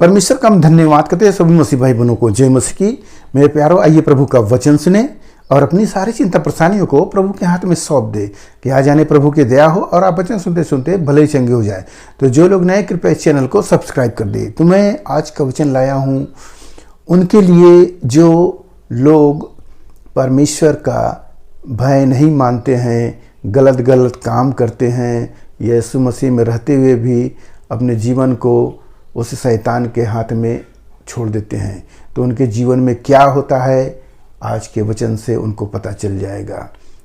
परमेश्वर का हम धन्यवाद करते हैं सभी मसीह भाई बहनों को। जय मसीह की। मेरे प्यारों, आइए प्रभु का वचन सुने और अपनी सारी चिंता परेशानियों को प्रभु के हाथ में सौंप दे कि आ जाने प्रभु की दया हो और आप वचन सुनते सुनते भले ही चंगे हो जाए। तो जो लोग नए, कृपया इस चैनल को सब्सक्राइब कर दे। तो मैं आज का वचन लाया हूँ उनके लिए जो लोग परमेश्वर का भय नहीं मानते हैं, गलत गलत काम करते हैं, यीशु मसीह में रहते हुए भी अपने जीवन को उस शैतान के हाथ में छोड़ देते हैं। तो उनके जीवन में क्या होता है, आज के वचन से उनको पता चल जाएगा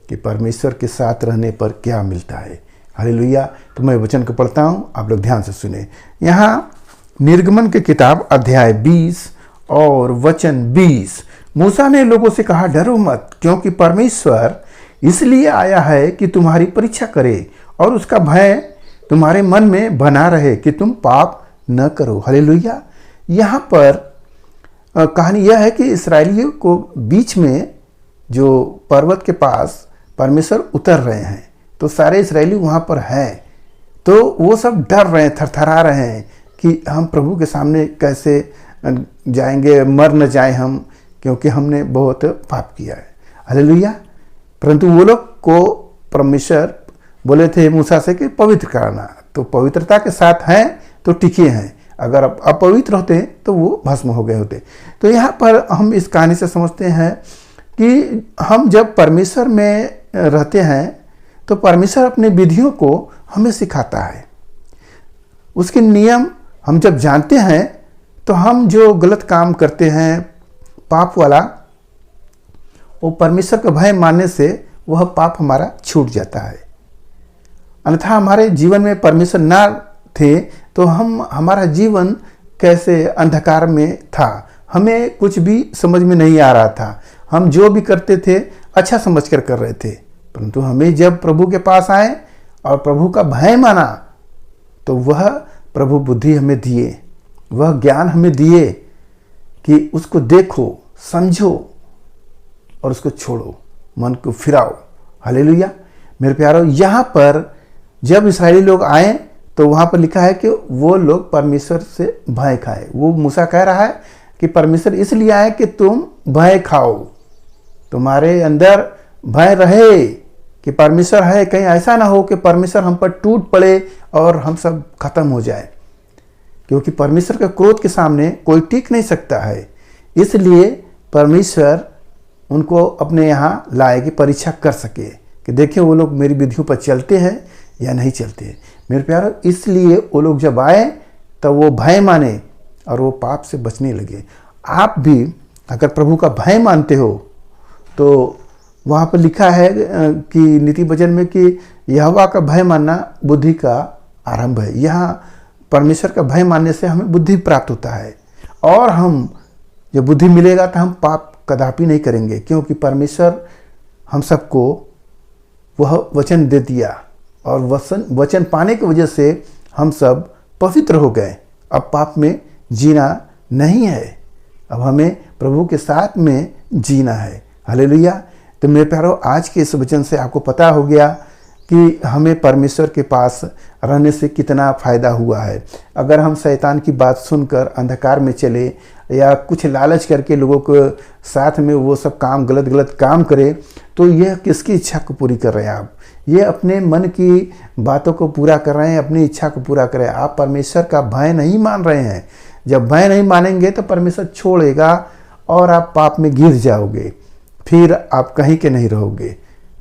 कि परमेश्वर के साथ रहने पर क्या मिलता है। हालेलुया। तो मैं वचन को पढ़ता हूँ, आप लोग ध्यान से सुने। यहाँ निर्गमन की किताब अध्याय 20 और वचन 20। मूसा ने लोगों से कहा, डरो मत, क्योंकि परमेश्वर इसलिए आया है कि तुम्हारी परीक्षा करे और उसका भय तुम्हारे मन में बना रहे कि तुम पाप न करो। हालेलुया। यहाँ पर कहानी यह है कि इस्राएलियों को बीच में जो पर्वत के पास परमेश्वर उतर रहे हैं, तो सारे इस्राएली वहाँ पर हैं। तो वो सब डर रहे हैं, थरथरा रहे हैं कि हम प्रभु के सामने कैसे जाएंगे, मर न जाए हम, क्योंकि हमने बहुत पाप किया है। हालेलुया। परंतु वो लोग को परमेश्वर बोले थे मूसा से कि पवित्र कराना, तो पवित्रता के साथ हैं तो टिके हैं, अगर अपवित्र होते तो वो भस्म हो गए होते। तो यहाँ पर हम इस कहानी से समझते हैं कि हम जब परमेश्वर में रहते हैं तो परमेश्वर अपने विधियों को हमें सिखाता है। उसके नियम हम जब जानते हैं तो हम जो गलत काम करते हैं पाप वाला, वो परमेश्वर का भय मानने से वह पाप हमारा छूट जाता है। अन्यथा हमारे जीवन में परमेश्वर ना थे तो हमारा जीवन कैसे अंधकार में था, हमें कुछ भी समझ में नहीं आ रहा था। हम जो भी करते थे अच्छा समझकर कर रहे थे, परंतु हमें जब प्रभु के पास आए और प्रभु का भय माना तो वह प्रभु बुद्धि हमें दिए, वह ज्ञान हमें दिए कि उसको देखो, समझो और उसको छोड़ो, मन को फिराओ। हालेलुया। मेरे प्यारों, यहाँ पर जब इस्राएली लोग आए तो वहाँ पर लिखा है कि वो लोग परमेश्वर से भय खाए। वो मूसा कह रहा है कि परमेश्वर इसलिए आए कि तुम भय खाओ, तुम्हारे अंदर भय रहे कि परमेश्वर है, कहीं ऐसा ना हो कि परमेश्वर हम पर टूट पड़े और हम सब खत्म हो जाए, क्योंकि परमेश्वर के क्रोध के सामने कोई टिक नहीं सकता है। इसलिए परमेश्वर उनको अपने यहाँ लाए कि परीक्षा कर सके कि देखिए वो लोग मेरी विधियों पर चलते हैं या नहीं चलते। मेरे प्यारों, इसलिए वो लोग जब आए तब वो भय माने और वो पाप से बचने लगे। आप भी अगर प्रभु का भय मानते हो तो वहाँ पर लिखा है कि नीति वचन में कि यहोवा का भय मानना बुद्धि का आरंभ है। यहाँ परमेश्वर का भय मानने से हमें बुद्धि प्राप्त होता है और हम जब बुद्धि मिलेगा तो हम पाप कदापि नहीं करेंगे, क्योंकि परमेश्वर हम सबको वह वचन दे दिया और वचन पाने की वजह से हम सब पवित्र हो गए। अब पाप में जीना नहीं है, अब हमें प्रभु के साथ में जीना है। हालेलुया। तो मेरे प्यारों, आज के इस वचन से आपको पता हो गया कि हमें परमेश्वर के पास रहने से कितना फ़ायदा हुआ है। अगर हम शैतान की बात सुनकर अंधकार में चले या कुछ लालच करके लोगों को साथ में वो सब काम गलत काम करें, तो यह किसकी इच्छा को पूरी कर रहे हैं आप? ये अपने मन की बातों को पूरा कर रहे हैं, अपनी इच्छा को पूरा कर रहे हैं। आप परमेश्वर का भय नहीं मान रहे हैं। जब भय नहीं मानेंगे तो परमेश्वर छोड़ेगा और आप पाप में गिर जाओगे, फिर आप कहीं के नहीं रहोगे।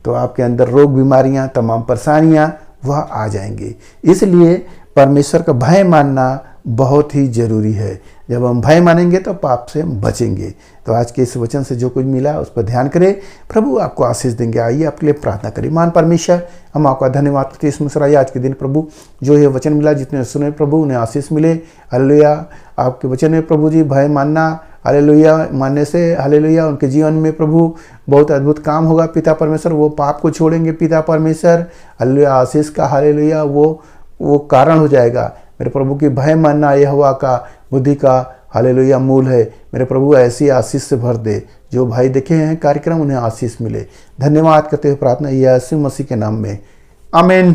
तो आपके अंदर रोग बीमारियां, तमाम परेशानियां वह आ जाएंगी। इसलिए परमेश्वर का भय मानना बहुत ही ज़रूरी है। जब हम भय मानेंगे तो पाप से हम बचेंगे। तो आज के इस वचन से जो कुछ मिला उस पर ध्यान करें, प्रभु आपको आशीष देंगे। आइए आपके लिए प्रार्थना करें। मान परमेश्वर, हम आपका धन्यवाद करते हैं इस मुसराई आज के दिन प्रभु, जो ये वचन मिला, जितने सुने प्रभु उन्हें आशीष मिले। हालेलुया। आपके वचन में प्रभु जी भय मानना, हालेलुया, मानने से हालेलुया उनके जीवन में प्रभु बहुत अद्भुत काम होगा। पिता परमेश्वर वो पाप को छोड़ेंगे। पिता परमेश्वर हालेलुया, आशीष का हालेलुया वो कारण हो जाएगा। मेरे प्रभु की भय मानना यहोवा का बुद्धि का हालेलुया मूल है। मेरे प्रभु ऐसी आशीष से भर दे, जो भाई देखे हैं कार्यक्रम उन्हें आशीष मिले। धन्यवाद करते हुए प्रार्थना यीशु मसीह के नाम में, आमीन।